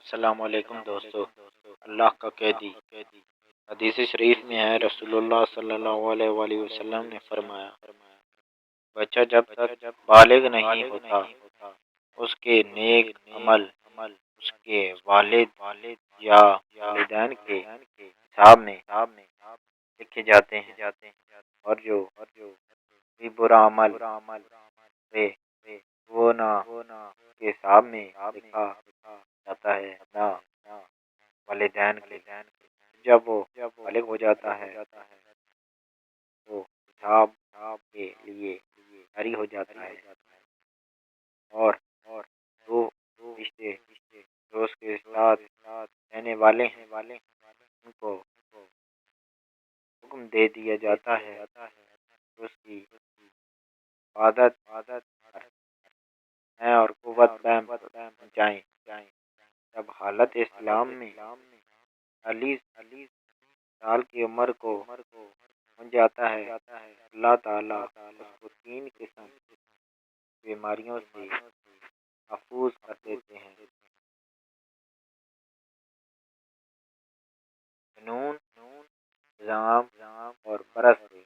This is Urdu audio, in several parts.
السلام علیکم دوستو، اللہ کا قیدی حدیث شریف میں ہے، رسول اللہ صلی اللہ علیہ وآلہ وسلم نے فرمایا، بچہ جب تک بالغ نہیں ہوتا اس کے نیک عمل اس کے والد یا والدین کے حساب میں لکھے جاتے ہیں، اور جو بھی برا عمل ہے وہ نہ کے حساب میں لکھا جاتا ہے نہ والدین کے۔ جب وہ بالغ ہو جاتا ہے تو حساب کے لیے جاری ہو جاتا ہے، اور دو رشتے جو اس کے ساتھ رہنے والے ہیں ان کو حکم دے دیا جاتا ہے کہ اس کی عبادت ہیں اور قوت پہنچائیں۔ جب حالت اسلام میں 40 سال کی عمر کو پہنچ جاتا ہے، اللہ تعالیٰ اس کو 3 قسم بیماریوں سے محفوظ کر دیتے ہیں: جنون، زام اور برس سے۔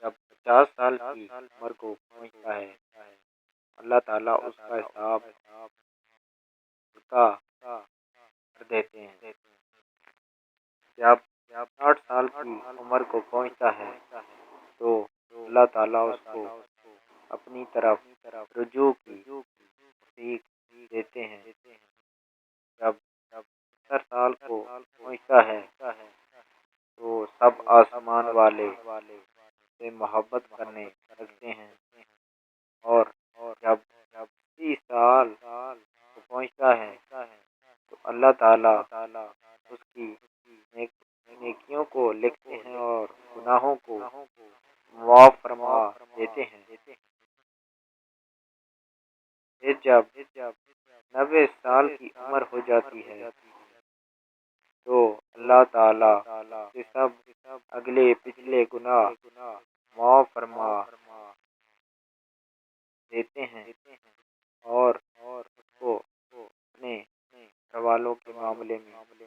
جب 50 سال کی عمر کو پہنچتا ہے اللہ تعالیٰ اس کا حساب ہلکا کر دیتے ہیں۔ جب 60 سال کی عمر کو پہنچتا ہے تو اللہ تعالیٰ اس کو اپنی طرف رجوع کی توفیق دیتے ہیں۔ جب 70 سال کو پہنچتا ہے تو سب آسمان والے سے محبت کرنے لگتے ہیں، اور جب 30 سال کو پہنچتا ہے تو اللہ تعالیٰ اس کی نیکیوں کو لکھتے ہیں اور گناہوں کو معاف فرما دیتے ہیں۔ پھر جب 90 سال کی عمر ہو جاتی ہے تو اللہ تعالیٰ کے سب اگلے پچھلے گناہ معاف فرما دیتے ہیں اور اس کو اپنے گھر والوں کے معاملے میں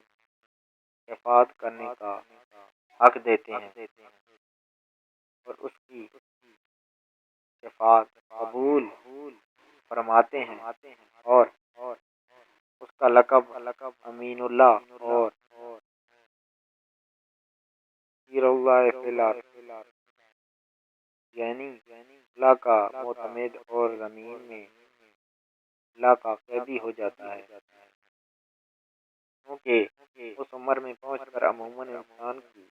شفاعت کرنے کا حق دیتے ہیں، اور اس کی شفاعت قبول فرماتے ہیں، اور اس کا لقب امین اللہ اور خیر اللہ فی الارض، یعنی اللہ کا معتمد اور زمین میں اللہ کا قیدی ہو جاتا ہے، کیونکہ اس عمر میں پہنچ کر عموماً انسان کی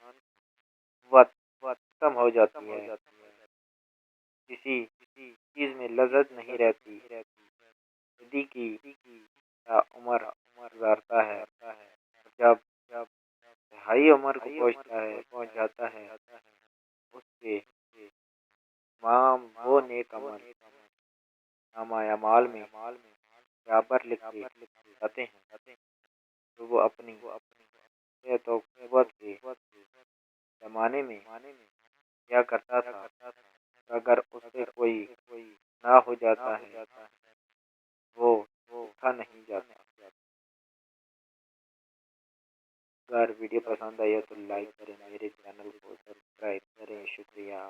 قوت ختم ہو جاتی ہے، کسی چیز میں لذت نہیں رہتی، قیدی کی عمر گزارتا ہے۔ جب انتہائی عمر کو پہنچ جاتا ہے اس کے تمام وہ نیک عمل نامہ اعمال میں برابر لکھے جاتے ہیں جو وہ اپنی صحت و قوت کے زمانے میں کیا کرتا تھا۔ اگر اس سے کوئی نہ ہو جاتا ہے وہ لکھا نہیں جاتا۔ اگر ویڈیو پسند آئی تو لائک کریں، میرے چینل کو سبسکرائب کریں۔ شکریہ۔